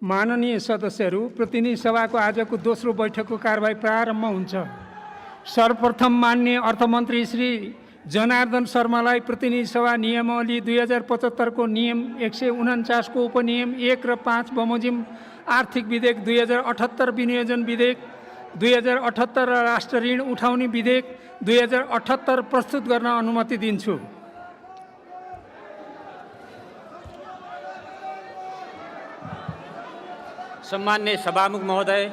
माननीय सदस्यहरू, प्रतिनिधि सभाको आजको दोस्रो बैठकको कारबाही प्रारम्भ हुन्छ। सर्वप्रथम माननीय अर्थमन्त्री श्री जनार्दन शर्मालाई प्रतिनिधि सभा नियमावली 2075 को नियम 149 को उपनियम 1 र 5 बमोजिम आर्थिक विधेयक 2078 विनियोजन विधेयक 2078 र राष्ट्र ऋण उठाउने विधेयक 2078 प्रस्तुत गर्न अनुमति दिन्छु। सम्मान्य सभामुख महोदय,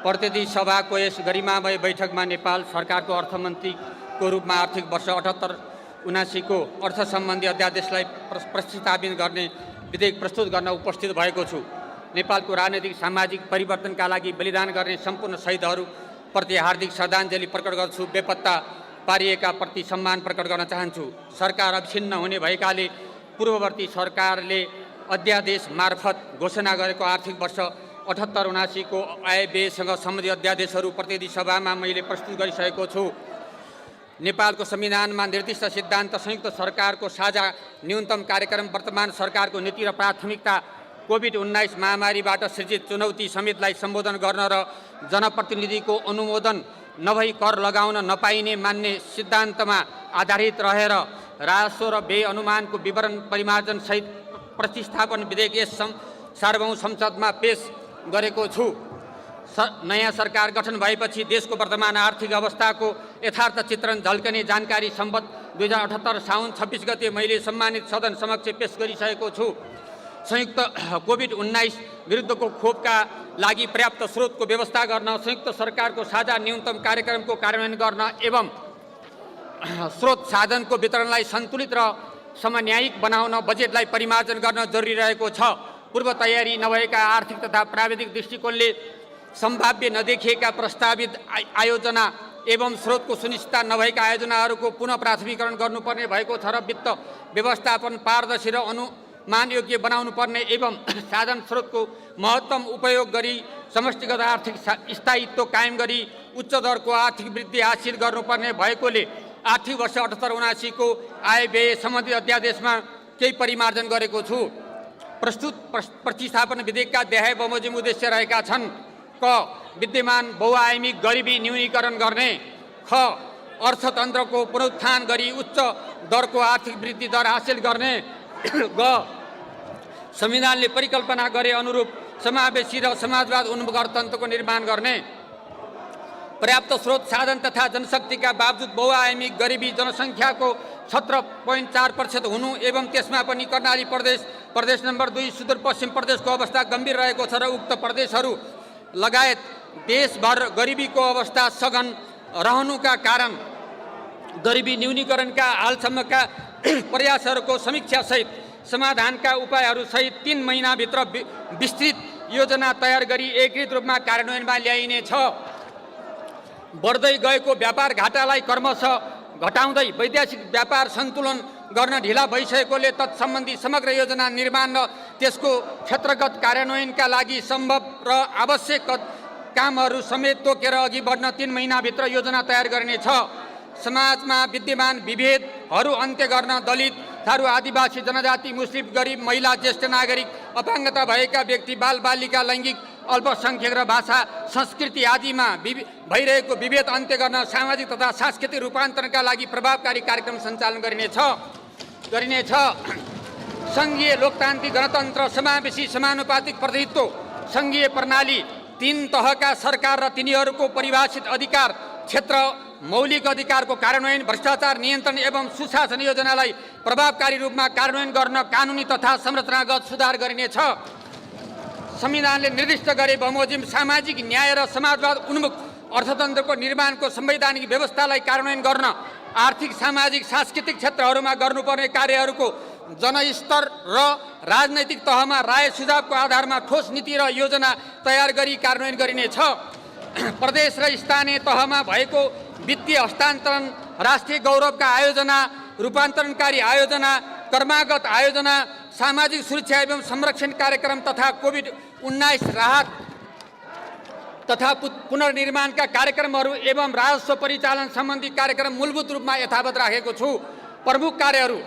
प्रतिनिधि सभाको यस गरिमामय बैठकमा नेपाल सरकारको अर्थमन्त्रीको रूपमा आर्थिक वर्ष 78-79 को अर्थ सम्बन्धी अध्यादेशलाई प्रस्तावित गर्ने विधेयक प्रस्तुत गर्न उपस्थित भएको छु। नेपालको राजनैतिक सामाजिक परिवर्तनका लागि बलिदान गर्ने सम्पूर्ण शहीदहरूप्रति हार्दिक श्रद्धाञ्जली प्रकट गर्छु। बेपत्ता पारिएका प्रति सम्मान प्रकट गर्न चाहन्छु। सरकार अविच्छिन्न हुने भएकाले पूर्ववर्ती सरकारले अध्यादेश मार्फत घोषणा गरेको आर्थिक वर्ष 78-79 को आय व्ययसँग सम्बन्धित अध्यादेशहरू प्रतिनिधि सभामा मैले प्रस्तुत गरिसकेको छु। नेपालको संविधानमा निर्दिष्ट सिद्धान्त संयुक्त सरकारको साझा न्यूनतम कार्यक्रम, वर्तमान सरकारको नीति र प्राथमिकता, कोभिड-19 महामारीबाट सृजित चुनौती समेतलाई सम्बोधन गर्न र जनप्रतिनिधिको अनुमोदन नभई कर लगाउन नपाइने मान्ने सिद्धान्तमा आधारित रहेर राजस्व र व्यय अनुमानको विवरण परिमार्जन सहित प्रतिस्थापन विधेयक यस सार्वभौम संसदमा पेश गरेको छु। नयाँ सरकार गठन भएपछि देशको वर्तमान आर्थिक अवस्थाको यथार्थ चित्रण झल्कने जानकारी सम्बद्ध 2078 साउन 26 गते मैले सम्मानित सदन समक्ष पेश गरिसकेको छु। संयुक्त कोभिड-19 विरुद्धको खोपका लागि पर्याप्त स्रोतको व्यवस्था गर्न, संयुक्त सरकारको साझा न्यूनतम कार्यक्रमको कार्यान्वयन गर्न एवं स्रोत साधनको वितरणलाई सन्तुलित र समन्यायिक बनाउन बजेटलाई परिमार्जन गर्न जरुरी रहेको छ। पूर्व तयारी नभएका आर्थिक तथा प्राविधिक दृष्टिकोणले सम्भाव्य नदेखिएका प्रस्तावित आयोजना एवं स्रोतको सुनिश्चितता नभएका आयोजनाहरूको पुनः प्राथमिकरण गर्नुपर्ने भएको छ र वित्त व्यवस्थापन पारदर्शी र अनुमानयोग्य बनाउनुपर्ने एवं साधन स्रोतको महत्तम उपयोग गरी समष्टिगत आर्थिक स्थायित्व कायम गरी उच्च दरको आर्थिक वृद्धि हासिल गर्नुपर्ने भएकोले आर्थिक वर्ष 78-79 को आय व्यय सम्बन्धी अध्यादेशमा केही परिमार्जन गरेको छु। प्रस्तुत प्रतिस्थापन विधेयकका देहाय बमोजिम उद्देश्य रहेका छन्। क. विद्यमान बहुआयामी गरिबी न्यूनीकरण गर्ने। ख. अर्थतन्त्रको पुनरुत्थान गरी उच्च दरको आर्थिक वृद्धि दर हासिल गर्ने। ग. संविधानले परिकल्पना गरे अनुरूप समावेशी र समाजवाद उन्मुख अर्थतन्त्रको निर्माण गर्ने। पर्याप्त स्रोत साधन तथा जनशक्तिका बावजुद बहुआयामी गरिबी जनसङ्ख्याको 17.4% हुनु एवं त्यसमा पनि कर्णाली प्रदेश नम्बर 2 सुदूरपश्चिम प्रदेशको अवस्था गम्भीर रहेको छ र उक्त प्रदेशहरू लगायत देशभर गरिबीको अवस्था सघन रहनुका कारण गरिबी न्यूनीकरणका हालसम्मका प्रयासहरूको समीक्षासहित समाधानका उपायहरूसहित 3 महिनाभित्र विस्तृत योजना तयार गरी एकीकृत रूपमा कार्यान्वयनमा ल्याइनेछ। बढ्दै गएको व्यापार घाटालाई क्रमशः घटाउँदै वैदेशिक व्यापार सन्तुलन गर्न ढिला भइसकेकोले तत्सम्बन्धी समग्र योजना निर्माण र त्यसको क्षेत्रगत कार्यान्वयनका लागि सम्भव र आवश्यक कामहरू समेत तोकेर अघि बढ्न 3 महिनाभित्र योजना तयार गरिनेछ। समाजमा विद्यमान विभेदहरू अन्त्य गर्न दलित, थारू, आदिवासी, जनजाति, मुस्लिम, गरिब, महिला, ज्येष्ठ नागरिक, अपाङ्गता भएका व्यक्ति, बालबालिका, लैङ्गिक अल्पसङ्ख्यक र भाषा संस्कृति आदिमा भइरहेको विभेद अन्त्य गर्न सामाजिक तथा सांस्कृतिक रूपान्तरणका लागि प्रभावकारी कार्यक्रम सञ्चालन गरिनेछ। सङ्घीय लोकतान्त्रिक गणतन्त्र, समावेशी समानुपातिक प्रतिनिधित्व, सङ्घीय प्रणाली, 3 तहका सरकार र तिनीहरूको परिभाषित अधिकार क्षेत्र, मौलिक अधिकारको कार्यान्वयन, भ्रष्टाचार नियन्त्रण एवं सुशासन योजनालाई प्रभावकारी रूपमा कार्यान्वयन गर्न कानुनी तथा संरचनागत सुधार गरिनेछ। संविधानले निर्दिष्ट गरे बमोजिम सामाजिक न्याय र समाजवाद उन्मुख अर्थतन्त्रको निर्माणको संवैधानिक व्यवस्थालाई कार्यान्वयन गर्न आर्थिक, सामाजिक, सांस्कृतिक क्षेत्रहरूमा गर्नुपर्ने कार्यहरूको जनस्तर र राजनैतिक तहमा राय सुझावको आधारमा ठोस नीति र योजना तयार गरी कार्यान्वयन गरिनेछ। प्रदेश र स्थानीय तहमा भएको वित्तीय हस्तान्तरण, राष्ट्रिय गौरवका आयोजना, रूपान्तरणकारी आयोजना, कर्मागत आयोजना, सामाजिक सुरक्षा एवं संरक्षण कार्यक्रम तथा कोभिड-19 राहत तथा पुनर्निर्माणका कार्यक्रमहरू एवं राजस्व परिचालन सम्बन्धी कार्यक्रम मूलभूत रूपमा यथावत राखेको छु। प्रमुख कार्यहरू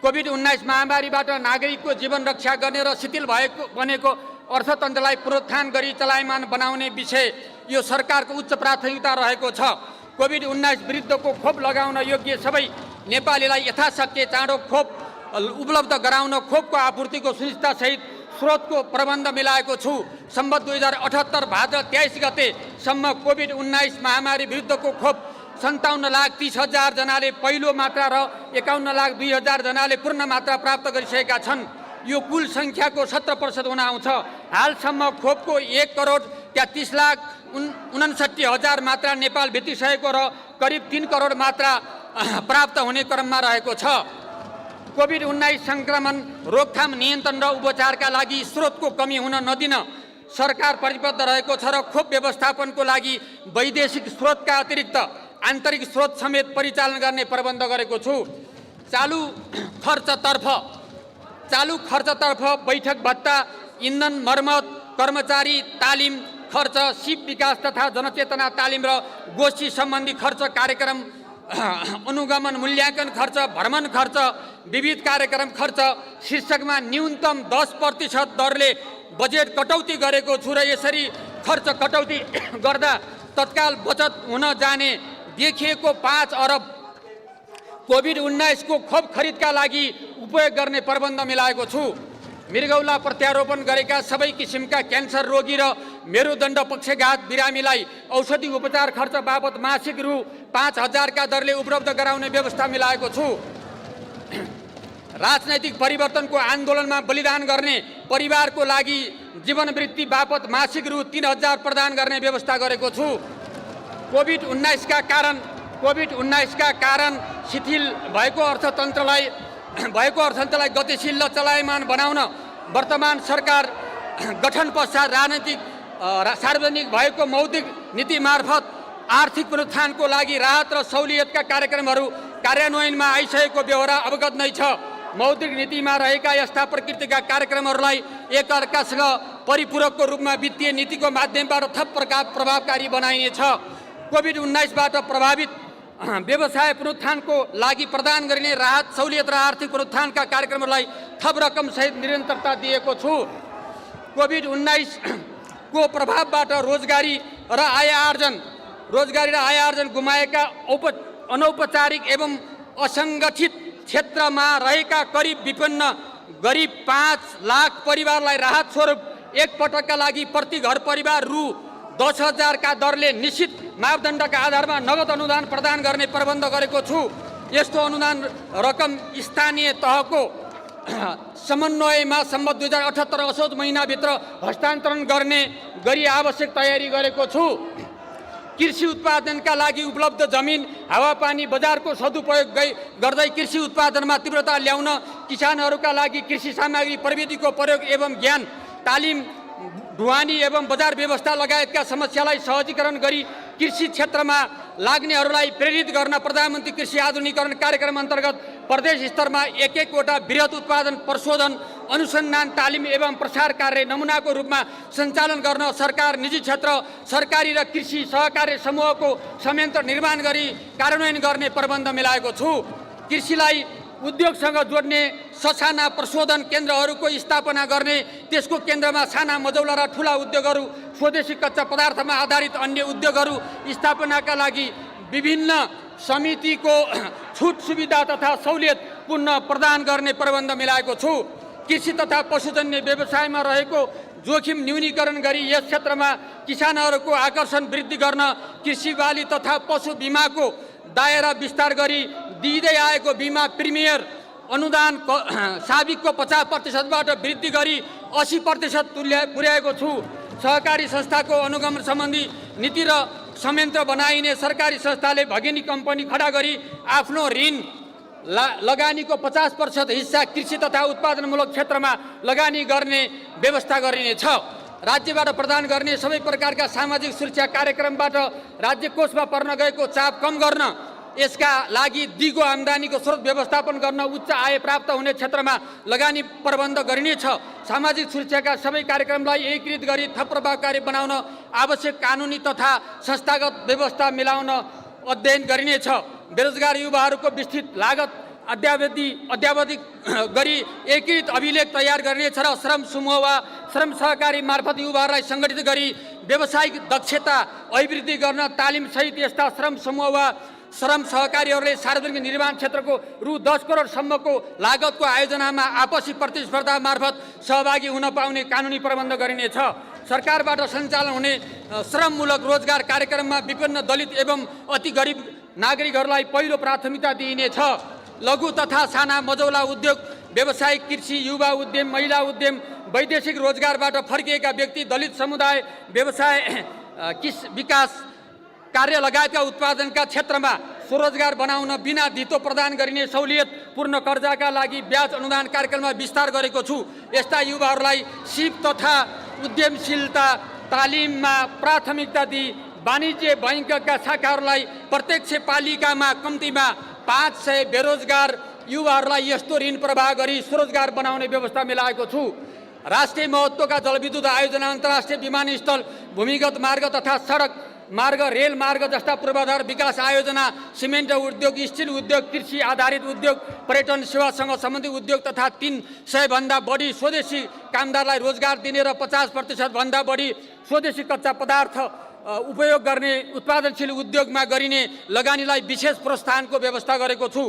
कोभिड-19 महामारीबाट नागरिकको जीवन रक्षा गर्ने र शिथिल बनेको अर्थतन्त्रलाई पुनरुत्थान गरी चलायमान बनाउने विषय यो सरकारको उच्च प्राथमिकता रहेको छ। कोभिड-19 विरुद्धको खोप लगाउन योग्य सबै नेपालीलाई यथाशक्य चाँडो खोप उपलब्ध गराउन खोपको आपूर्तिको सुनिश्चिततासहित स्रोतको प्रबन्ध मिलाएको छु। सम्बत 2078 भाद्र 23 गतेसम्म कोभिड-19 महामारी विरुद्धको खोप 57,30,000 जनाले पहिलो मात्रा र 51,02,000 जनाले पूर्ण मात्रा प्राप्त गरिसकेका छन्। यो कुल सङ्ख्याको 70% हुन आउँछ। हालसम्म खोपको 1,30,59,000 मात्रा नेपाल भित्रिसकेको र करिब 3 करोड मात्रा प्राप्त हुने क्रममा रहेको छ। कोभिड-19 सङ्क्रमण रोकथाम नियन्त्रण र उपचारका लागि स्रोतको कमी हुन नदिन सरकार प्रतिबद्ध रहेको छ र खोप व्यवस्थापनको लागि वैदेशिक स्रोतका अतिरिक्त आन्तरिक स्रोत समेत परिचालन गर्ने प्रबन्ध गरेको छु। चालु खर्चतर्फ बैठक भत्ता, इन्धन मर्मत, कर्मचारी तालिम खर्च, सिप विकास तथा जनचेतना तालिम र गोष्ठी सम्बन्धी खर्च, कार्यक्रम अनुगमन मूल्याङ्कन खर्च, भ्रमण खर्च, विविध कार्यक्रम खर्च शीर्षकमा न्यूनतम 10% दरले बजेट कटौती गरेको छु र यसरी खर्च कटौती गर्दा तत्काल बचत हुन जाने देखिएको 5 अरब कोभिड-19 को खोप खरिदका लागि उपयोग गर्ने प्रबन्ध मिलाएको छु। मृगौला प्रत्यारोपण गरेका सबै किसिमका क्यान्सर रोगी र मेरुदण्ड पक्षघात बिरामीलाई औषधि उपचार खर्च बाबत मासिक रु 5,000 का दरले उपलब्ध गराउने व्यवस्था मिलाएको छु। राजनैतिक परिवर्तनको आन्दोलनमा बलिदान गर्ने परिवारको लागि जीवनवृत्ति बापत मासिक रु 3,000 प्रदान गर्ने व्यवस्था गरेको छु। कोभिड-19 का कारण शिथिल भएको अर्थतन्त्रलाई गतिशील र चलायमान बनाउन वर्तमान सरकार गठन पश्चात सार्वजनिक भएको मौद्रिक नीति मार्फत आर्थिक पुनरुत्थानको लागि राहत र सहुलियतका कार्यक्रमहरू कार्यान्वयनमा आइसकेको बेहोरा अवगत नै छ। मौद्रिक नीतिमा रहेका यस्ता प्रकृतिका कार्यक्रमहरूलाई एकअर्कासँग परिपूरकको रूपमा वित्तीय नीतिको माध्यमबाट थप प्रभावकारी बनाइनेछ। कोभिड-19बाट प्रभावित व्यवसाय पुनरुत्थानको लागि प्रदान गरिने राहत सहुलियत र आर्थिक पुनरुत्थानका कार्यक्रमहरूलाई थप रकम सहित निरन्तरता दिएको छु। कोभिड-19 को प्रभावबाट रोजगारी र आय आर्जन गुमाएका अनौपचारिक एवं असङ्गठित क्षेत्रमा रहेका करिब विपन्न गरिब 5 लाख परिवारलाई राहत स्वरूप एकपटकका लागि प्रति घर परिवार रु 10,000 का दरले निश्चित मापदण्डका आधारमा नगद अनुदान प्रदान गर्ने प्रबन्ध गरेको छु। यस्तो अनुदान रकम स्थानीय तहको समन्वयमा सम्बत 2078 असोज महिनाभित्र हस्तान्तरण गर्ने गरी आवश्यक तयारी गरेको छु। कृषि उत्पादनका लागि उपलब्ध जमिन, हावापानी, बजारको सदुपयोग गर्दै कृषि उत्पादनमा तीव्रता ल्याउन किसानहरूका लागि कृषि सामग्री प्रविधिको प्रयोग एवं ज्ञान, तालिम, ढुवानी एवं बजार व्यवस्था लगायतका समस्यालाई सहजीकरण गरी कृषि क्षेत्रमा लाग्नेहरूलाई प्रेरित गर्न प्रधानमन्त्री कृषि आधुनिकीकरण कार्यक्रम अन्तर्गत प्रदेश स्तरमा एक-एकवटा वृहत उत्पादन प्रशोधन अनुसन्धान तालिम एवं प्रसार कार्य नमुनाको रूपमा सञ्चालन गर्न सरकार, निजी क्षेत्र, सरकारी र कृषि सहकारी समूहको संयन्त्र निर्माण गरी कार्यान्वयन गर्ने प्रबन्ध मिलाएको छु। कृषिलाई उद्योगसँग जोड्ने ससाना प्रशोधन केन्द्रहरूको स्थापना गर्ने, त्यसको केन्द्रमा साना मझौला र ठुला उद्योगहरू, स्वदेशी कच्चा पदार्थमा आधारित अन्य उद्योगहरू स्थापनाका लागि विभिन्न समितिको छुट सुविधा तथा सहुलियत पुनः प्रदान गर्ने प्रबन्ध मिलाएको छु। कृषि तथा पशुजन्य व्यवसायमा रहेको जोखिम न्यूनीकरण गरी यस क्षेत्रमा किसानहरूको आकर्षण वृद्धि गर्न कृषि बाली तथा पशु बिमाको दायरा विस्तार गरी दिँदै आएको बिमा प्रिमियर अनुदान साबिकको 50%बाट वृद्धि गरी 80% पुर्याएको छु। सहकारी संस्थाको अनुगमन सम्बन्धी नीति र संयन्त्र बनाइने सरकारी संस्थाले भगिनी कम्पनी खडा गरी आफ्नो ऋण लगानीको 50% हिस्सा कृषि तथा उत्पादनमूलक क्षेत्रमा लगानी गर्ने व्यवस्था गरिनेछ। राज्यबाट प्रदान गर्ने सबै प्रकारका सामाजिक सुरक्षा कार्यक्रमबाट राज्य कोषमा पर्न गएको चाप कम गर्न, यसका लागि दिगो आम्दानीको स्रोत व्यवस्थापन गर्न उच्च आय प्राप्त हुने क्षेत्रमा लगानी प्रबन्ध गरिनेछ। सामाजिक सुरक्षाका सबै कार्यक्रमलाई एकीकृत गरी थप प्रभावकारी बनाउन आवश्यक कानुनी तथा संस्थागत व्यवस्था मिलाउन अध्ययन गरिनेछ। बेरोजगार युवाहरूको विस्तृत लागत अद्यावधिक गरी एकीकृत अभिलेख तयार गर्नेछ र श्रम समूह वा श्रम सहकारी मार्फत युवाहरूलाई सङ्गठित गरी व्यावसायिक दक्षता अभिवृद्धि गर्न तालिमसहित यस्ता श्रम समूह वा श्रम सहकारीहरूले सार्वजनिक निर्माण क्षेत्रको रु 10 करोडसम्मको लागतको आयोजनामा आपसी प्रतिस्पर्धा मार्फत सहभागी हुन पाउने कानुनी प्रबन्ध गरिनेछ। सरकारबाट सञ्चालन हुने श्रममूलक रोजगार कार्यक्रममा विभिन्न दलित एवं अति गरिब नागरिकहरूलाई पहिलो प्राथमिकता दिइनेछ। लघु तथा साना मझौला उद्योग, व्यावसायिक कृषि, युवा उद्यम, महिला उद्यम, वैदेशिक रोजगारबाट फर्किएका व्यक्ति, दलित समुदाय, व्यवसाय विकास कार्य लगायतका उत्पादनका क्षेत्रमा स्वरोजगार बनाउन बिना धितो प्रदान गरिने सहुलियतपूर्ण कर्जाका लागि ब्याज अनुदान कार्यक्रममा विस्तार गरेको छु। यस्ता युवाहरूलाई सिप तथा उद्यमशीलता तालिममा प्राथमिकता दिई वाणिज्य बैङ्कका शाखाहरूलाई प्रत्यक्ष पालिकामा कम्तीमा 500 बेरोजगार युवाहरूलाई यस्तो ऋण प्रवाह गरी स्वरोजगार बनाउने व्यवस्था मिलाएको छु। राष्ट्रिय महत्त्वका जलविद्युत आयोजना, अन्तर्राष्ट्रिय विमानस्थल, भूमिगत मार्ग तथा सडक मार्ग, रेल मार्ग जस्ता पूर्वाधार विकास आयोजना, सिमेन्ट उद्योग, स्टिल उद्योग, कृषि आधारित उद्योग, पर्यटन सेवासँग सम्बन्धित उद्योग तथा 300 भन्दा बढी स्वदेशी कामदारलाई रोजगार दिने र 50% भन्दा बढी स्वदेशी कच्चा पदार्थ उपयोग गर्ने उत्पादनशील उद्योगमा गरिने लगानीलाई विशेष प्रोत्साहनको व्यवस्था गरेको छु।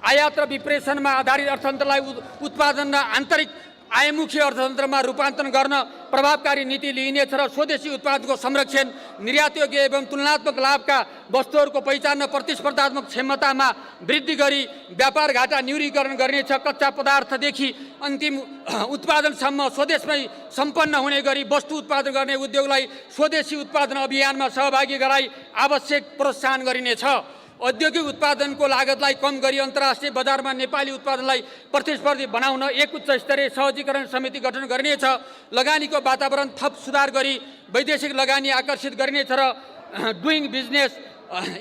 आयात र विप्रेषणमा आधारित अर्थतन्त्रलाई उत्पादन र आन्तरिक आयमुखी अर्थतन्त्रमा रूपान्तरण गर्न प्रभावकारी नीति लिइनेछ र स्वदेशी उत्पादनको संरक्षण, निर्यातयोग्य एवं तुलनात्मक लाभका वस्तुहरूको पहिचान र प्रतिस्पर्धात्मक क्षमतामा वृद्धि गरी व्यापार घाटा न्यूनीकरण गर्नेछ। कच्चा पदार्थदेखि अन्तिम उत्पादनसम्म स्वदेशमै सम्पन्न हुने गरी वस्तु उत्पादन गर्ने उद्योगलाई स्वदेशी उत्पादन अभियानमा सहभागी गराई आवश्यक प्रोत्साहन गरिनेछ। औद्योगिक उत्पादनको लागतलाई कम गरी अन्तर्राष्ट्रिय बजारमा नेपाली उत्पादनलाई प्रतिस्पर्धी बनाउन एक उच्च स्तरीय सहजीकरण समिति गठन गरिनेछ। लगानीको वातावरण थप सुधार गरी वैदेशिक लगानी आकर्षित गरिनेछ र डुइङ बिजनेस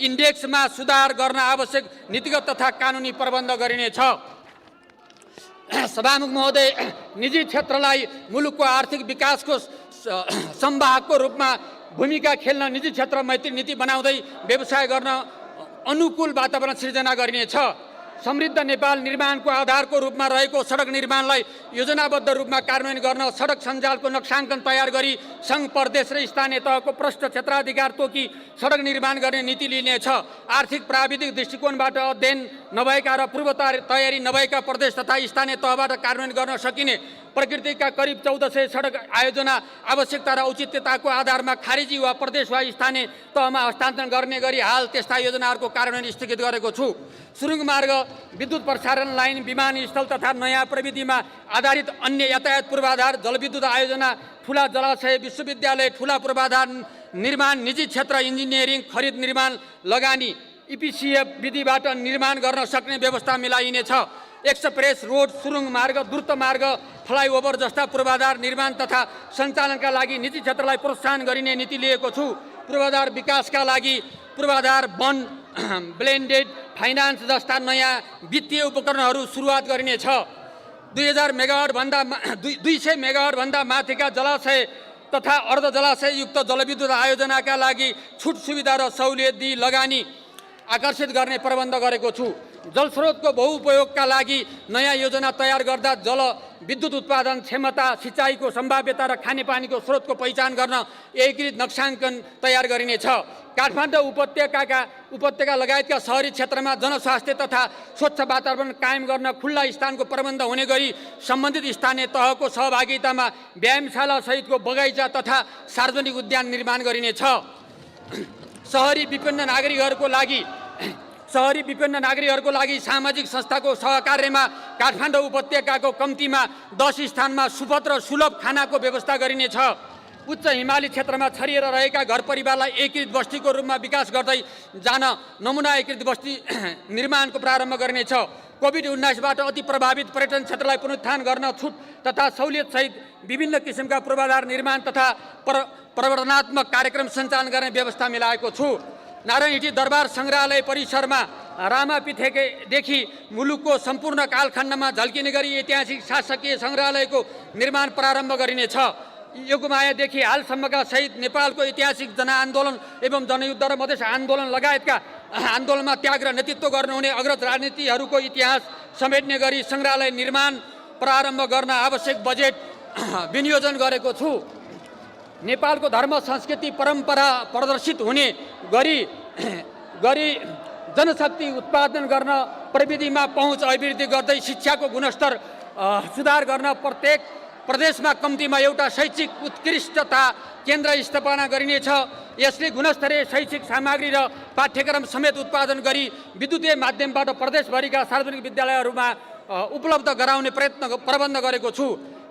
इन्डेक्समा सुधार गर्न आवश्यक नीतिगत तथा कानुनी प्रबन्ध गरिनेछ। सभामुख महोदय, निजी क्षेत्रलाई मुलुकको आर्थिक विकासको संवाहकको रूपमा भूमिका खेल्न निजी क्षेत्र मैत्री नीति बनाउँदै व्यवसाय गर्न अनुकूल वातावरण सृजना गरिनेछ। समृद्ध नेपाल निर्माणको आधारको रूपमा रहेको सडक निर्माणलाई योजनाबद्ध रूपमा कार्यान्वयन गर्न सडक सञ्जालको नक्साङ्कन तयार गरी सङ्घ, प्रदेश र स्थानीय तहको प्रष्ट क्षेत्राधिकार तोकी सडक निर्माण गर्ने नीति लिइनेछ। आर्थिक प्राविधिक दृष्टिकोणबाट अध्ययन नभएका र पूर्व तयारी नभएका प्रदेश तथा स्थानीय तहबाट कार्यान्वयन गर्न सकिने प्रकृतिका करिब 1400 सडक आयोजना आवश्यकता र औचित्यताको आधारमा खारेजी वा प्रदेश वा स्थानीय तहमा हस्तान्तरण गर्ने गरी हाल त्यस्ता योजनाहरूको कार्यान्वयन स्थगित गरेको छु। सुरुङ मार्ग, विद्युत प्रसारण लाइन, विमानस्थल तथा नयाँ प्रविधिमा आधारित अन्य यातायात पूर्वाधार, जलविद्युत आयोजना, ठुला जलाशय, विश्वविद्यालय, ठुला पूर्वाधार निर्माण, निजी क्षेत्र इन्जिनियरिङ खरिद निर्माण लगानी EPCF विधिबाट निर्माण गर्न सक्ने व्यवस्था मिलाइनेछ। एक्सप्रेस रोड, सुरुङ मार्ग, द्रुत मार्ग, फ्लाइओभर जस्ता पूर्वाधार निर्माण तथा सञ्चालनका लागि निजी क्षेत्रलाई प्रोत्साहन गरिने नीति लिएको छु। पूर्वाधार विकासका लागि पूर्वाधार वन, ब्लेन्डेड फाइनान्स जस्ता नयाँ वित्तीय उपकरणहरू सुरुवात गरिनेछ। 200 मेगावाट भन्दा माथिका जलाशय तथा अर्ध जलाशय युक्त जलविद्युत आयोजनाका लागि छुट सुविधा र सहुलियत दिई लगानी आकर्षित गर्ने प्रबन्ध गरेको छु। जलस्रोतको बहुउपयोगका लागि नयाँ योजना तयार गर्दा जल विद्युत उत्पादन क्षमता, सिँचाइको सम्भाव्यता र खानेपानीको स्रोतको पहिचान गर्न एकीकृत नक्साङ्कन तयार गरिनेछ। काठमाडौँ उपत्यका लगायतका शहरी क्षेत्रमा जनस्वास्थ्य तथा स्वच्छ वातावरण कायम गर्न खुल्ला स्थानको प्रबन्ध हुने गरी सम्बन्धित स्थानीय तहको सहभागितामा व्यायामशाला सहितको बगैँचा तथा सार्वजनिक उद्यान निर्माण गरिनेछ। शहरी विपन्न नागरिकहरूको लागि सामाजिक संस्थाको सहकार्यमा काठमाडौँ उपत्यकाको कम्तीमा 10 स्थानमा सुपथ र सुलभ खानाको व्यवस्था गरिनेछ। उच्च हिमाली क्षेत्रमा छरिएर रहेका घर परिवारलाई एकीकृत बस्तीको रूपमा विकास गर्दै जान नमुना एकीकृत बस्ती निर्माणको प्रारम्भ गरिनेछ। कोभिड-19बाट अति प्रभावित पर्यटन क्षेत्रलाई पुनरुत्थान गर्न छुट तथा सहुलियतसहित विभिन्न किसिमका पूर्वाधार निर्माण तथा प्रवर्धनात्मक कार्यक्रम सञ्चालन गर्ने व्यवस्था मिलाएको छु। नारायणहिटी दरबार सङ्ग्रहालय परिसरमा रामापिथेदेखि मुलुकको सम्पूर्ण कालखण्डमा झल्किने गरी ऐतिहासिक शासकीय सङ्ग्रहालयको निर्माण प्रारम्भ गरिनेछ। योगमायादेखि हालसम्मका सहित नेपालको ऐतिहासिक जनआन्दोलन एवं जनयुद्ध र मधेस आन्दोलन लगायतका आन्दोलनमा त्याग र नेतृत्व गर्नुहुने अग्रज राजनीतिहरूको इतिहास समेट्ने गरी सङ्ग्रहालय निर्माण प्रारम्भ गर्न आवश्यक बजेट विनियोजन गरेको छु। नेपालको धर्म संस्कृति परम्परा प्रदर्शित हुने गरी जनशक्ति उत्पादन गर्न प्रविधिमा पहुँच अभिवृद्धि गर्दै शिक्षाको गुणस्तर सुधार गर्न प्रत्येक प्रदेशमा कम्तीमा एउटा शैक्षिक उत्कृष्टता केन्द्र स्थापना गरिनेछ। यसले गुणस्तरीय शैक्षिक सामग्री र पाठ्यक्रम समेत उत्पादन गरी विद्युतीय माध्यमबाट प्रदेशभरिका सार्वजनिक विद्यालयहरूमा उपलब्ध गराउने प्रबन्ध गरेको छु।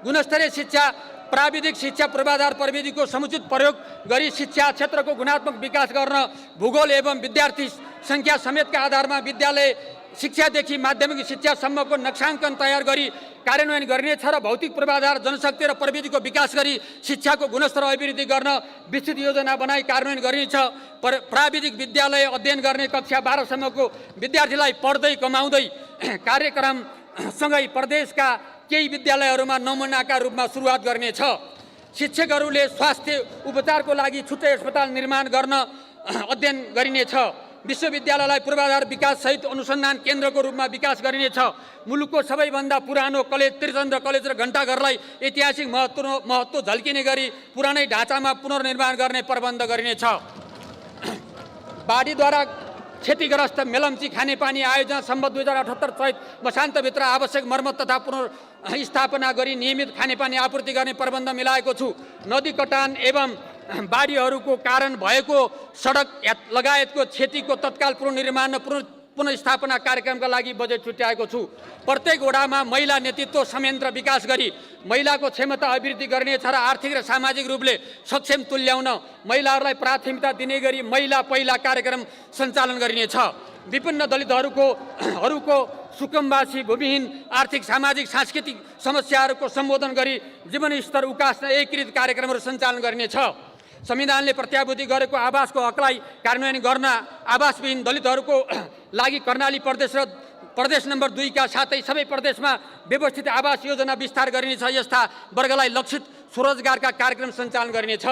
गुणस्तरीय शिक्षा प्राविधिक शिक्षा पूर्वाधार प्रविधिको समुचित प्रयोग गरी शिक्षा क्षेत्रको गुणात्मक विकास गर्न भूगोल एवं विद्यार्थी सङ्ख्या समेतका आधारमा विद्यालय शिक्षादेखि माध्यमिक शिक्षासम्मको नक्साङ्कन तयार गरी कार्यान्वयन गरिनेछ र भौतिक पूर्वाधार जनशक्ति र प्रविधिको विकास गरी शिक्षाको गुणस्तर अभिवृद्धि गर्न विस्तृत योजना बनाई कार्यान्वयन गरिनेछ। प्राविधिक विद्यालय अध्ययन गर्ने कक्षा 12सम्मको विद्यार्थीलाई पढ्दै कमाउँदै कार्यक्रमसँगै प्रदेशका केही विद्यालयहरूमा नमुनाका रूपमा सुरुवात गर्नेछ। शिक्षकहरूले स्वास्थ्य उपचारको लागि छुट्टै अस्पताल निर्माण गर्न अध्ययन गरिनेछ। विश्वविद्यालयलाई पूर्वाधार विकास सहित अनुसन्धान केन्द्रको रूपमा विकास गरिनेछ। मुलुकको सबैभन्दा पुरानो कलेज त्रिचन्द्र कलेज र घण्टाघरलाई ऐतिहासिक महत्त्व झल्किने गरी पुरानै ढाँचामा पुनर्निर्माण गर्ने प्रबन्ध गरिनेछ। बाढीद्वारा क्षतिग्रस्त मेलम्ची खानेपानी आयोजना सम्बन्ध 2078 चैत मसान्तभित्र आवश्यक मर्मत तथा पुनर्स्थापना गरी नियमित खानेपानी आपूर्ति गर्ने प्रबन्ध मिलाएको छु। नदी कटान एवं बाढीहरूको कारण भएको सडक लगायतको क्षतिको तत्काल पुनर्निर्माण र पुनर्स्थापना कार्यक्रमका लागि बजेट छुट्याएको छु। प्रत्येक वडामा महिला नेतृत्व संयन्त्र विकास गरी महिलाको क्षमता अभिवृद्धि गरिनेछ र आर्थिक र सामाजिक रूपले सक्षम तुल्याउन महिलाहरूलाई प्राथमिकता दिने गरी महिला पहिला कार्यक्रम सञ्चालन गरिनेछ। विभिन्न दलितहरूको सुकुम्बासी भूमिहीन आर्थिक सामाजिक सांस्कृतिक समस्याहरूको सम्बोधन गरी जीवनस्तर उकास्न एकीकृत कार्यक्रमहरू सञ्चालन गरिनेछ। संविधानले प्रत्याभूति गरेको आवासको हकलाई कार्यान्वयन गर्न आवासविहीन दलितहरूको लागि कर्णाली प्रदेश र प्रदेश नम्बर 2 का साथै सबै प्रदेशमा व्यवस्थित आवास योजना विस्तार गरिनेछ। यस्ता वर्गलाई लक्षित स्वरोजगारका कार्यक्रम सञ्चालन गरिनेछ।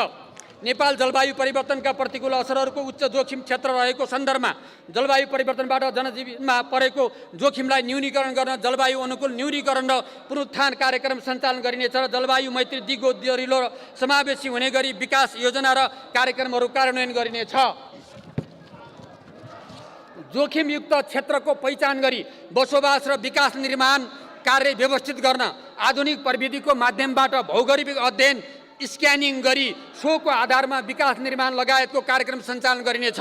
नेपाल जलवायु परिवर्तनका प्रतिकूल असरहरूको उच्च जोखिम क्षेत्र रहेको सन्दर्भमा जलवायु परिवर्तनबाट जनजीवनमा परेको जोखिमलाई न्यूनीकरण गर्न जलवायु अनुकूल न्यूनीकरण र पुनरुत्थान कार्यक्रम सञ्चालन गरिनेछ र जलवायु मैत्री दिगो दरिलो र समावेशी हुने गरी विकास योजना र कार्यक्रमहरू कार्यान्वयन गरिनेछ। जोखिमयुक्त क्षेत्रको पहिचान गरी बसोबास र विकास निर्माण कार्य व्यवस्थित गर्न आधुनिक प्रविधिको माध्यमबाट भौगोलिक अध्ययन स्क्यानिङ गरी सोको आधारमा विकास निर्माण लगायतको कार्यक्रम सञ्चालन गरिनेछ।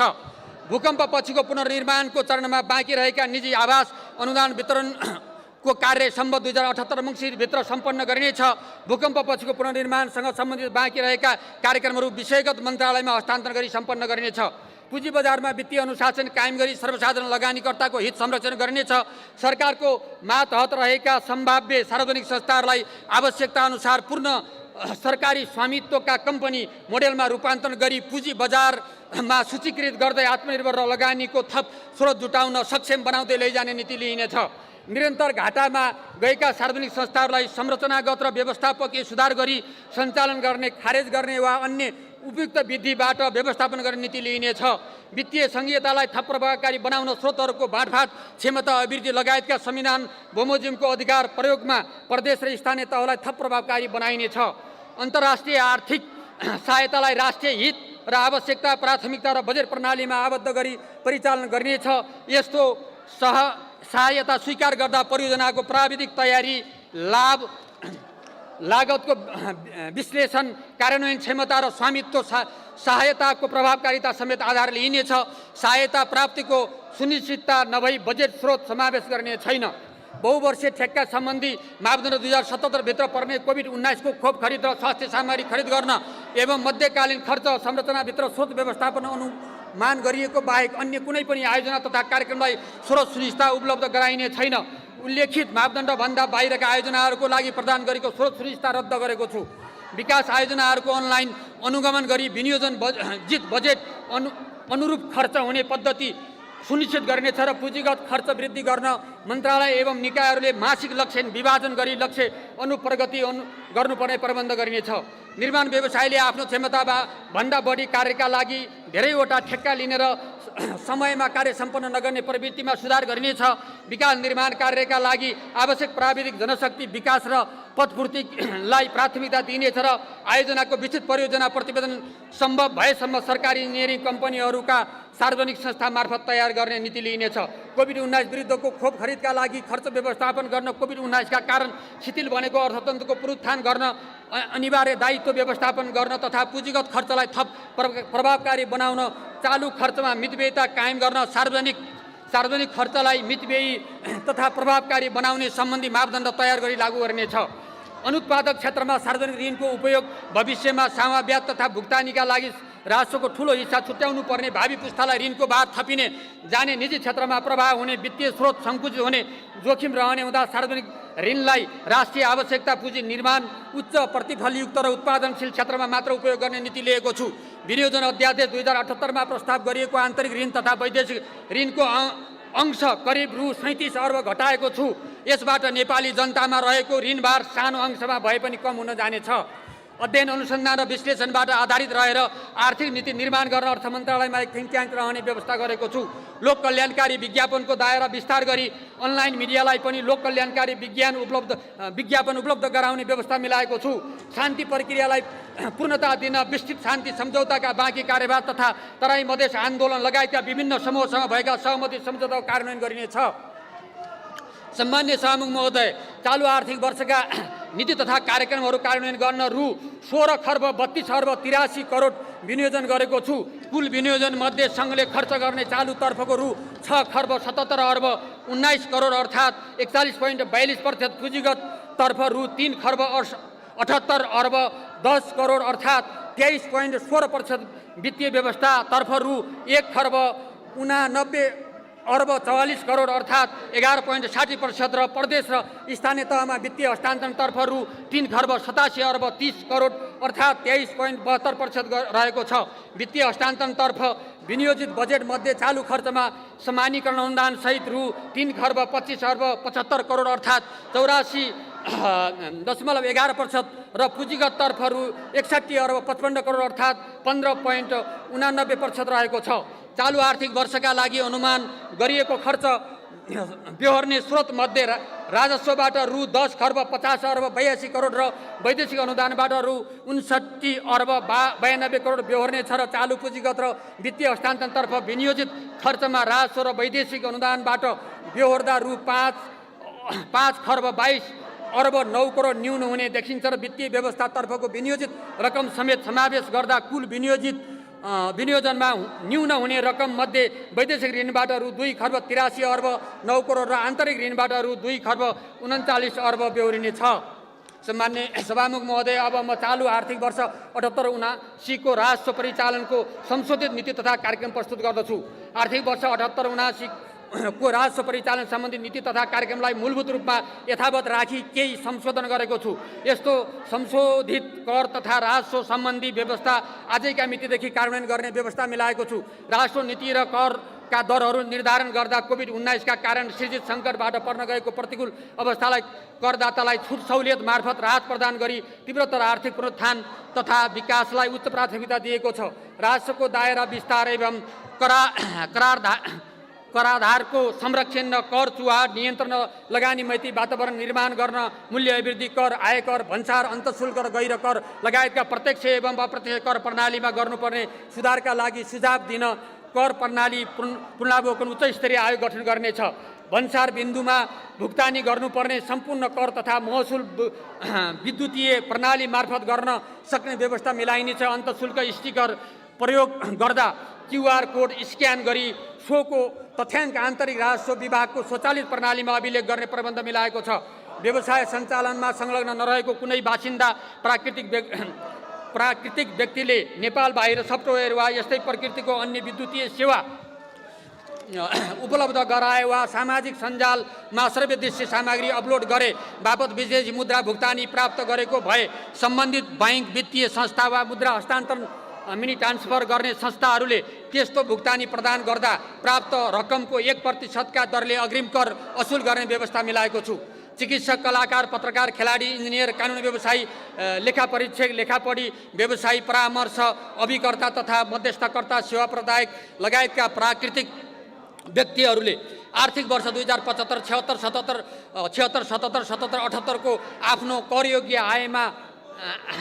भूकम्प पछिको पुनर्निर्माणको चरणमा बाँकी रहेका निजी आवास अनुदान वितरणको कार्य सम्बन्ध 2078 मङ्सिरभित्र सम्पन्न गरिनेछ। भूकम्प पछिको पुनर्निर्माणसँग सम्बन्धित बाँकी रहेका कार्यक्रमहरू विषयगत मन्त्रालयमा हस्तान्तरण गरी सम्पन्न गरिनेछ। पुँजी बजारमा वित्तीय अनुशासन कायम गरी सर्वसाधारण लगानीकर्ताको हित संरक्षण गरिनेछ। सरकारको मातहत रहेका सम्भाव्य सार्वजनिक संस्थाहरूलाई आवश्यकता अनुसार पूर्ण सरकारी स्वामित्वका कम्पनी मोडेलमा रूपान्तरण गरी पुँजी बजारमा सूचीकृत गर्दै आत्मनिर्भर र लगानीको थप स्रोत जुटाउन सक्षम बनाउँदै लैजाने नीति लिइनेछ। निरन्तर घाटामा गएका सार्वजनिक संस्थाहरूलाई संरचनागत र व्यवस्थापकीय सुधार गरी सञ्चालन गर्ने, खारेज गर्ने वा अन्य उपयुक्त विधिबाट व्यवस्थापन गर्ने नीति लिइनेछ। वित्तीय सङ्घीयतालाई थप प्रभावकारी बनाउन स्रोतहरूको बाँडफाँड क्षमता अभिवृद्धि लगायतका संविधान बमोजिमको अधिकार प्रयोगमा प्रदेश र स्थानीय तहलाई थप प्रभावकारी बनाइनेछ। अन्तर्राष्ट्रिय आर्थिक सहायतालाई राष्ट्रिय हित र आवश्यकता प्राथमिकता र बजेट प्रणालीमा आबद्ध गरी परिचालन गरिनेछ। यस्तो सहायता स्वीकार गर्दा परियोजनाको प्राविधिक तयारी लागतको विश्लेषण कार्यान्वयन क्षमता र स्वामित्व सहायताको प्रभावकारिता समेत आधार लिइनेछ। सहायता प्राप्तिको सुनिश्चितता नभई बजेट स्रोत समावेश गर्ने छैन। बहुवर्षीय ठेक्का सम्बन्धी मापदण्ड 2077 भित्र पर्ने कोभिड-19 को खोप खरिद र स्वास्थ्य सामग्री खरिद गर्न एवं मध्यकालीन खर्च संरचनाभित्र स्रोत व्यवस्थापन अनुमान गरिएको बाहेक अन्य कुनै पनि आयोजना तथा कार्यक्रमलाई स्रोत सुनिश्चितता उपलब्ध गराइने छैन। उल्लेखित मापदण्डभन्दा बाहिरका आयोजनाहरूको लागि प्रदान गरेको स्रोत सुनिश्चितता रद्द गरेको छु। विकास आयोजनाहरूको अनलाइन अनुगमन गरी विनियोजन बजेट अनुरूप खर्च हुने पद्धति सुनिश्चित गरिनेछ र पुँजीगत खर्च वृद्धि गर्न मन्त्रालय एवं निकायहरूले मासिक लक्ष्य विभाजन गरी लक्ष्य अनुप्रगति गर्नुपर्ने प्रबन्ध गरिनेछ। निर्माण व्यवसायले आफ्नो क्षमता भन्दा बढी कार्यका लागि धेरैवटा ठेक्का लिने र समयमा कार्य सम्पन्न नगर्ने प्रवृत्तिमा सुधार गरिनेछ। विकास निर्माण कार्यका लागि आवश्यक प्राविधिक जनशक्ति विकास र पदपूर्तिलाई प्राथमिकता दिइनेछ र आयोजनाको विस्तृत परियोजना प्रतिवेदन सम्भव भएसम्म सरकारी इन्जिनियरिङ कम्पनीहरूका सार्वजनिक संस्था मार्फत तयार गर्ने नीति लिइनेछ। कोभिड-19 विरुद्धको खोप खरिदका लागि खर्च व्यवस्थापन गर्न, कोभिड-19 का कारण शिथिल बनेको अर्थतन्त्रको पुनरुत्थान गर्न, अनिवार्य दायित्व व्यवस्थापन गर्न तथा पुँजीगत खर्चलाई थप प्रभावकारी बनाउन, चालु खर्चमा मितव्ययिता कायम गर्न, सार्वजनिक खर्चलाई मितव्ययी तथा प्रभावकारी बनाउने सम्बन्धी मापदण्ड तयार गरी लागू गरिनेछ। अनुत्पादक क्षेत्रमा सार्वजनिक ऋणको उपयोग भविष्यमा सामा ब्याज तथा भुक्तानीका लागि राजस्वको ठूलो हिस्सा छुट्याउनु पर्ने, भावी पुस्तालाई ऋणको भार थपिने जाने, निजी क्षेत्रमा प्रभाव हुने, वित्तीय स्रोत सङ्कुचित हुने जोखिम रहने हुँदा सार्वजनिक ऋणलाई राष्ट्रिय आवश्यकता पुँजी निर्माण, उच्च प्रतिफलयुक्त र उत्पादनशील क्षेत्रमा मात्र उपयोग गर्ने नीति लिएको छु। विनियोजन अध्यादेश 2078 प्रस्ताव गरिएको आन्तरिक ऋण तथा वैदेशिक ऋणको अंश करिब रु 37 अर्ब घटाएको छु। यसबाट नेपाली जनतामा रहेको ऋणभार सानो अंशमा भए पनि कम हुन जानेछ। अध्ययन अनुसन्धान र विश्लेषणबाट आधारित रहेर आर्थिक नीति निर्माण गर्न अर्थ मन्त्रालयमा एक थिङ्क ट्याङ्क रहने व्यवस्था गरेको छु। लोक कल्याणकारी विज्ञापनको दायरा विस्तार गरी अनलाइन मिडियालाई पनि लोक कल्याणकारी विज्ञापन उपलब्ध गराउने व्यवस्था मिलाएको छु। शान्ति प्रक्रियालाई पूर्णता दिन विस्तृत शान्ति सम्झौताका बाँकी कार्यभार तथा तराई मधेस आन्दोलन लगायतका विभिन्न समूहसँग भएका सहमति सम्झौताको कार्यान्वयन गरिनेछ। सम्मान्य सभामुख महोदय, चालु आर्थिक वर्षका नीति तथा कार्यक्रमहरू कार्यान्वयन गर्न रु 16 खर्ब 32 अर्ब 83 करोड विनियोजन गरेको छु। कुल विनियोजन मध्ये सङ्घले खर्च गर्ने चालुतर्फको रु 6 खर्ब 77 अर्ब 19 करोड अर्थात् 41.42%, पुँजीगत तर्फ रु 3 खर्ब 78 अर्ब 10 करोड अर्थात् 23.16%, वित्तीय व्यवस्था तर्फ रु 1 खर्ब 89 अर्ब 44 करोड अर्थात् 11.60% र प्रदेश र स्थानीय तहमा वित्तीय हस्तान्तरण तर्फ रु 3 खर्ब 87 अर्ब 30 करोड अर्थात् 23.72% रहेको छ। वित्तीय हस्तान्तरण तर्फ विनियोजित बजेट मध्ये चालु खर्चमा समानीकरण अनुदान सहित रु 3 खर्ब 25 अर्ब 75 करोड अर्थात् 84.11% र पुँजीगत तर्फ रु 61 अर्ब 55 करोड अर्थात् 15.89% रहेको छ। चालु आर्थिक वर्षका लागि अनुमान गरिएको खर्च बेहोर्ने स्रोत मध्ये राजस्वबाट रु 10 खर्ब 50 अर्ब 82 करोड र वैदेशिक अनुदानबाट रु 59 अर्ब 92 करोड बेहोर्ने छ र चालु पुँजीगत र वित्तीय हस्तान्तरणतर्फ विनियोजित खर्चमा राजस्व र वैदेशिक अनुदानबाट बेहोर्दा रु 5 खर्ब 22 अर्ब 9 करोड न्यून हुने देखिन्छ र वित्तीय व्यवस्थातर्फको विनियोजित रकम समेत समावेश गर्दा कुल विनियोजनमा न्यून हुने रकम मध्ये वैदेशिक ऋणबाट रु 2 खर्ब 83 अर्ब 9 करोड र आन्तरिक ऋणबाट रु 2 खर्ब 39 अर्ब बेहोरिने छ। सम्मान्य सभामुख महोदय, अब म चालु आर्थिक वर्ष 78-79 को राजस्व परिचालनको संशोधित नीति तथा कार्यक्रम प्रस्तुत गर्दछु। आर्थिक वर्ष 78-79 को राजस्व परिचालन सम्बन्धी नीति तथा कार्यक्रमलाई मूलभूत रूपमा यथावत राखी केही संशोधन गरेको छु। यस्तो संशोधित कर तथा राजस्व सम्बन्धी व्यवस्था आजैका मितिदेखि कार्यान्वयन गर्ने व्यवस्था मिलाएको छु। राजस्व नीति र करका दरहरू निर्धारण गर्दा कोभिड-19 का कारण सृजित सङ्कटबाट पर्न गएको प्रतिकूल अवस्थालाई करदातालाई छुट सहुलियत मार्फत राहत प्रदान गरी तीव्रतर आर्थिक पुनरुत्थान तथा विकासलाई उच्च प्राथमिकता दिएको छ। राजस्वको दायरा विस्तार एवं कराधारको संरक्षण र कर चुहार नियन्त्रण, लगानी मैत्री वातावरण निर्माण गर्न, मूल्य अभिवृद्धि कर, आयकर, भन्सार, अन्तःशुल्क र गैर कर लगायतका प्रत्यक्ष एवं अप्रत्यक्ष कर प्रणालीमा गर्नुपर्ने सुधारका लागि सुझाव दिन कर प्रणाली पुनरावलोकन उच्च स्तरीय आयोग गठन गर्नेछ। भन्सार बिन्दुमा भुक्तानी गर्नुपर्ने सम्पूर्ण कर तथा महसुल विद्युतीय प्रणाली मार्फत गर्न सक्ने व्यवस्था मिलाइनेछ। अन्तःशुल्क स्टिकर प्रयोग गर्दा QR कोड स्क्यान गरी सोको तथ्याङ्क आन्तरिक राजस्व विभागको स्वचालित प्रणालीमा अभिलेख गर्ने प्रबन्ध मिलाएको छ। व्यवसाय सञ्चालनमा संलग्न नरहेको कुनै बासिन्दा प्राकृतिक व्यक्तिले नेपाल बाहिर सफ्टवेयर वा यस्तै प्रकृतिको अन्य विद्युतीय सेवा उपलब्ध गराए वा सामाजिक सञ्जालमा सर्वदृश्य सामग्री अपलोड गरे बापत विदेशी मुद्रा भुक्तानी प्राप्त गरेको भए सम्बन्धित बैंक, वित्तीय संस्था वा मुद्रा हस्तान्तरण मनी ट्रान्सफर गर्ने संस्थाहरूले त्यस्तो भुक्तानी प्रदान गर्दा प्राप्त रकमको 1% का दरले अग्रिम कर असुल गर्ने व्यवस्था मिलाएको छु। चिकित्सक, कलाकार, पत्रकार, खेलाडी, इन्जिनियर, कानुन व्यवसायी, लेखा परीक्षक, लेखापढी, व्यवसायी, परामर्श, अभिकर्ता तथा मध्यस्थकर्ता, सेवा प्रदायक लगायतका प्राकृतिक व्यक्तिहरूले आर्थिक वर्ष 2075, 77 को आफ्नो करयोग्य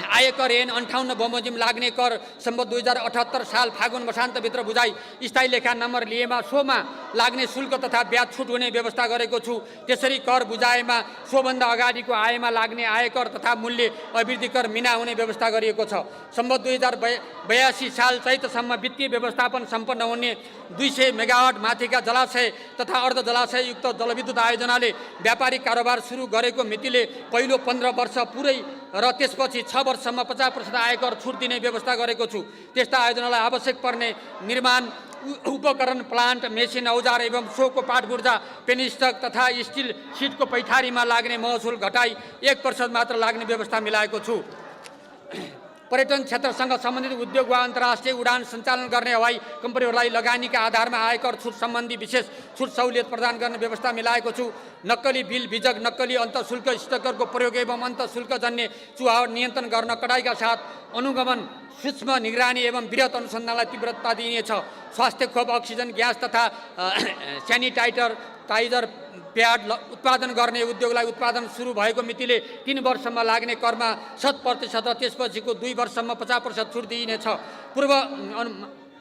आयकर ऐन 58 बमोजिम लाग्ने कर सम्बत 2078 साल फागुन मसान्तभित्र बुझाइ स्थायी लेखा नम्बर लिएमा सोमा लाग्ने शुल्क तथा ब्याज छुट हुने व्यवस्था गरेको छु। त्यसरी कर बुझाएमा सोभन्दा अगाडिको आयमा लाग्ने आयकर तथा मूल्य अभिवृद्धि कर मिना हुने व्यवस्था गरिएको छ। सम्बत 2082 साल चैतसम्म वित्तीय व्यवस्थापन सम्पन्न हुने 200 मेगावाट माथिका जलाशय तथा अर्ध जलाशययुक्त जलविद्युत आयोजनाले व्यापारिक कारोबार सुरु गरेको मितिले पहिलो 15 वर्ष पुरै र त्यसपछि 6 वर्षसम्म 50% आयकर छुट दिने व्यवस्था गरेको छु। त्यस्ता आयोजनालाई आवश्यक पर्ने निर्माण उपकरण, प्लान्ट, मेसिन, औजार एवं सोको पाटबुर्जा, पेनिस्टक तथा स्टिल सिटको पैठारीमा लाग्ने महसुल घटाई 1% मात्र लाग्ने व्यवस्था मिलाएको छु। पर्यटन क्षेत्रसँग सम्बन्धित उद्योग वा अन्तर्राष्ट्रिय उडान सञ्चालन गर्ने हवाई कम्पनीहरूलाई लगानीका आधारमा आयकर छुट सम्बन्धी विशेष छुट सहुलियत प्रदान गर्ने व्यवस्था मिलाएको छु। नक्कली बिल बिजक, नक्कली अन्तःशुल्क स्टिकरको प्रयोग एवं अन्तःशुल्कजन्य चुहावट नियन्त्रण गर्न कडाइका साथ अनुगमन, सूक्ष्म निगरानी एवं वृहत अनुसन्धानलाई तीव्रता दिइनेछ। स्वास्थ्य खोप, अक्सिजन ग्यास तथा टाइजर प्याड उत्पादन गर्ने उद्योगलाई उत्पादन सुरु भएको मितिले 3 वर्षसम्म लाग्ने करमा 100% र त्यसपछिको 2 वर्षसम्म 50% छुट दिइनेछ।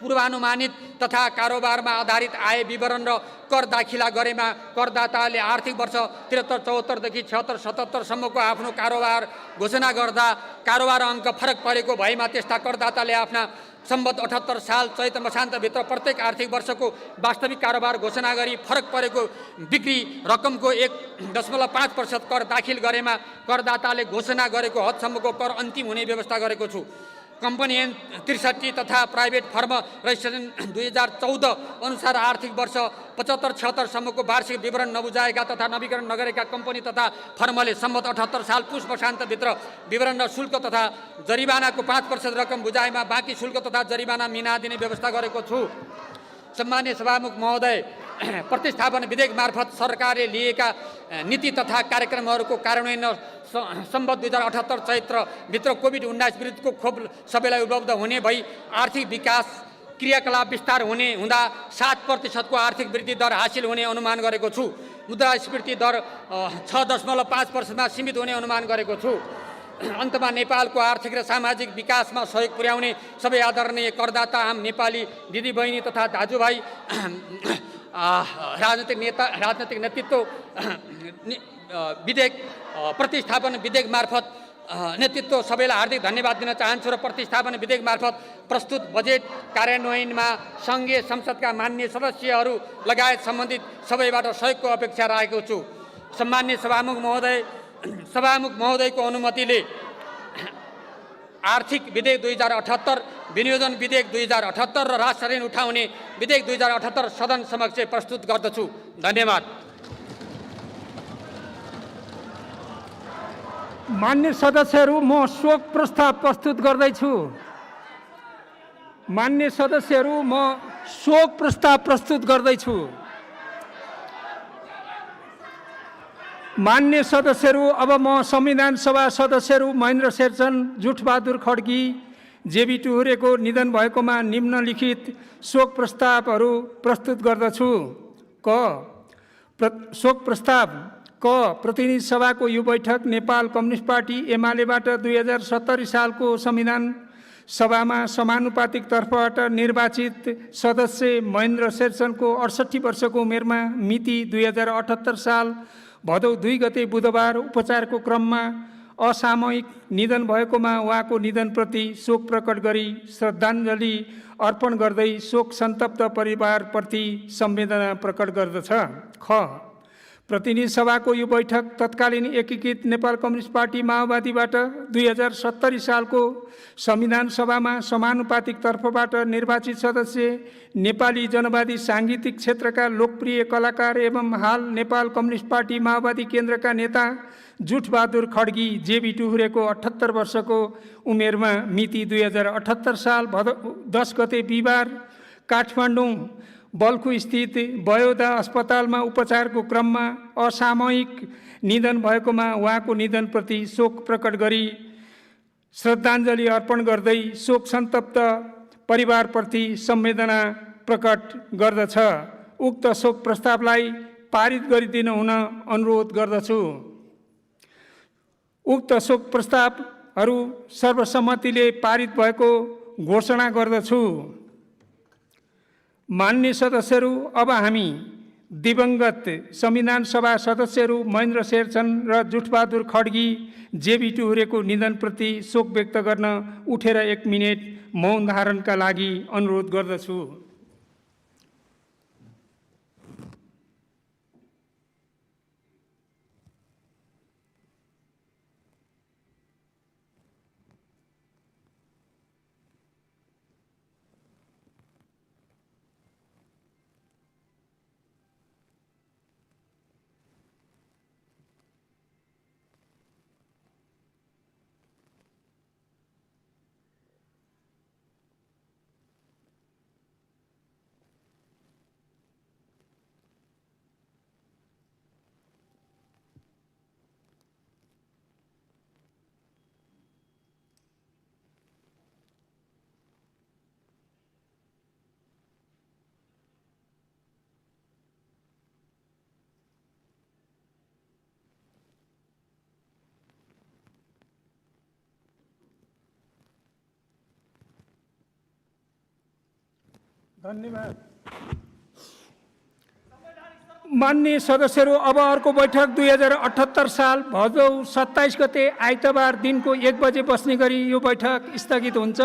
पूर्वानुमानित तथा कारोबारमा आधारित आय विवरण र कर दाखिला गरेमा करदाताले आर्थिक वर्ष 73-74 देखि 76-77 सम्मको आफ्नो कारोबार घोषणा गर्दा कारोबार अङ्क फरक परेको भएमा त्यस्ता करदाताले आफ्ना सम्बत 78 साल चैत मसान्तभित्र प्रत्येक आर्थिक वर्षको वास्तविक कारोबार घोषणा गरी फरक परेको बिक्री रकमको 1.5% कर दाखिल गरेमा करदाताले घोषणा गरेको हदसम्मको कर अन्तिम हुने व्यवस्था गरेको छु। कम्पनी ऐन 63 तथा प्राइभेट फर्म रजिस्ट्रेसन 2014 अनुसार आर्थिक वर्ष 75-76 सम्मको वार्षिक विवरण नबुझाएका तथा नवीकरण नगरेका कम्पनी तथा फर्मले सम्बत 78 साल पुष वर्षान्तभित्र विवरण र शुल्क तथा जरिवानाको 5% रकम बुझाएमा बाँकी शुल्क तथा जरिवाना मिना दिने व्यवस्था गरेको छु। सम्मान्य सभामुख महोदय, प्रतिस्थापन विधेयक मार्फत सरकारले लिएका नीति तथा कार्यक्रमहरूको कार्यान्वयन सम्बत 2078 चैत्रभित्र कोभिड-19 विरुद्धको खोप सबैलाई उपलब्ध हुने भई आर्थिक विकास क्रियाकलाप विस्तार हुने हुँदा 7% को आर्थिक वृद्धि दर हासिल हुने अनुमान गरेको छु। मुद्रास्फीति दर 6.5% सीमित हुने अनुमान गरेको छु। अन्तमा नेपालको आर्थिक र सामाजिक विकासमा सहयोग पुर्याउने सबै आदरणीय करदाता, आम नेपाली दिदीबहिनी तथा दाजुभाइ, राजनैतिक नेतृत्व विधेयक प्रतिस्थापन विधेयक मार्फत नेतृत्व सबैलाई हार्दिक धन्यवाद दिन चाहन्छु र प्रतिस्थापन विधेयक मार्फत प्रस्तुत बजेट कार्यान्वयनमा सङ्घीय संसदका माननीय सदस्यहरू लगायत सम्बन्धित सबैबाट सहयोगको अपेक्षा राखेको छु। सम्मान्य सभामुख महोदयको अनुमतिले आर्थिक विधेयक 2078, विनियोजन विधेयक 2078 र राष्ट्र ऋण उठाउने विधेयक 2078 सदन समक्ष प्रस्तुत गर्दछु। धन्यवाद। मान्य सदस्यहरू, म शोक प्रस्ताव प्रस्तुत गर्दैछु। मान्य सदस्यहरू, म शोक प्रस्ताव प्रस्तुत गर्दैछु। मान्य सदस्यहरू, अब म संविधान सभा सदस्यहरू महेन्द्र शेरचन, जुठबहादुर खड्गी, जेबी टुहुरेको निधन भएकोमा निम्नलिखित शोक प्रस्तावहरू प्रस्तुत गर्दछु। शोक प्रस्ताव क, प्रतिनिधि सभाको यो बैठक नेपाल कम्युनिस्ट पार्टी एमालेबाट 2070 सालको संविधान सभामा समानुपातिक तर्फबाट निर्वाचित सदस्य महेन्द्र शेरचनको 68 वर्षको उमेरमा मिति 2078 साल भदौ 2 गते बुधबार उपचारको क्रममा असामयिक निधन भएकोमा उहाँको निधनप्रति शोक प्रकट गरी श्रद्धाञ्जली अर्पण गर्दै शोक सन्तप्त परिवारप्रति संवेदना प्रकट गर्दछ। ख, प्रतिनिधि सभाको यो बैठक तत्कालीन एकीकृत नेपाल कम्युनिस्ट पार्टी माओवादीबाट 2070 सालको संविधान सभामा समानुपातिक तर्फबाट निर्वाचित सदस्य नेपाली जनवादी साङ्गीतिक क्षेत्रका लोकप्रिय कलाकार एवं हाल नेपाल कम्युनिस्ट पार्टी माओवादी केन्द्रका नेता जुठबहादुर खड्गी, जेबी टुहुरेको 78 वर्षको उमेरमा मिति 2078 साल भदौ 10 गते बिहिबार काठमाडौँ बल्खु स्थित बयोदा अस्पतालमा उपचारको क्रममा असामयिक निधन भएकोमा उहाँको निधनप्रति शोक प्रकट गरी श्रद्धाञ्जली अर्पण गर्दै शोक सन्तप्त परिवारप्रति संवेदना प्रकट गर्दछ। उक्त शोक प्रस्तावलाई पारित गरिदिनु हुन अनुरोध गर्दछु। उक्त शोक प्रस्तावहरू सर्वसम्मतिले पारित भएको घोषणा गर्दछु। मान्य सदस्यहरू, अब हामी दिवंगत संविधान सभा सदस्यहरू महेन्द्र शेरचन र जुठबहादुर खड्गी जेबी टुहुरेको निधनप्रति शोक व्यक्त गर्न उठेर 1 मिनेट मौन धारणका लागि अनुरोध गर्दछु। धन्यवाद। माननीय सदस्यहरू, अब अर्को बैठक 2078 साल भदौ 27 गते आइतबार दिनको 1 बजे बस्ने गरी यो बैठक स्थगित हुन्छ।